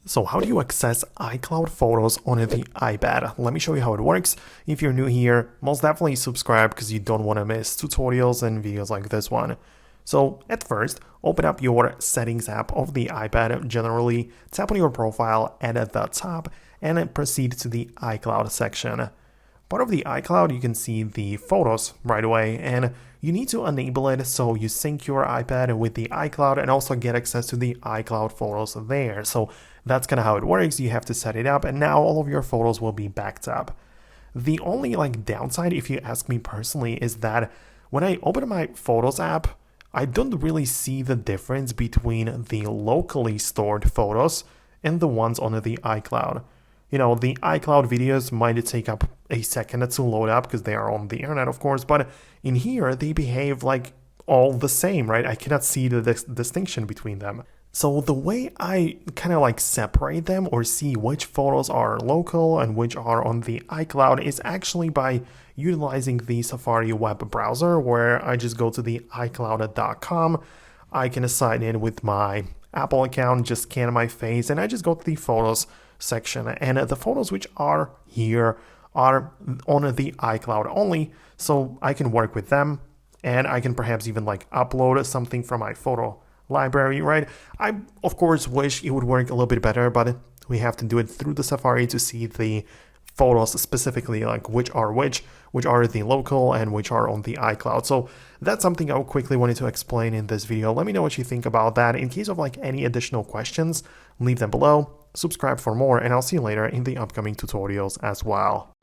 So how do you access iCloud photos on the iPad? Let me show you how it works. If you're new here, most definitely subscribe because you don't want to miss tutorials and videos like this one. So at first, open up your settings app of the iPad. Generally, tap on your profile and at the top and proceed to the iCloud section. Part of the iCloud, you can see the photos right away, and you need to enable it so you sync your iPad with the iCloud and also get access to the iCloud photos there. So that's kind of how it works. You have to set it up, and now all of your photos will be backed up. The only downside, if you ask me personally, is that when I open my Photos app, I don't really see the difference between the locally stored photos and the ones on the iCloud. You know, the iCloud videos might take up a second to load up because they are on the internet, of course, but in here they behave like all the same, right? I cannot see the distinction between them. So the way I kind of separate them or see which photos are local and which are on the iCloud is actually by utilizing the Safari web browser, where I just go to the iCloud.com. I can sign in with my Apple account, just scan my face, and I just go to the photos section, and the photos which are here are on the iCloud only, so I can work with them, and I can perhaps even upload something from my photo library, right? I of course wish it would work a little bit better, but we have to do it through the Safari to see the photos specifically, which are the local and which are on the iCloud. So that's something I quickly wanted to explain in this video. Let me know what you think about that. In case of any additional questions, leave them below, subscribe for more, and I'll see you later in the upcoming tutorials as well.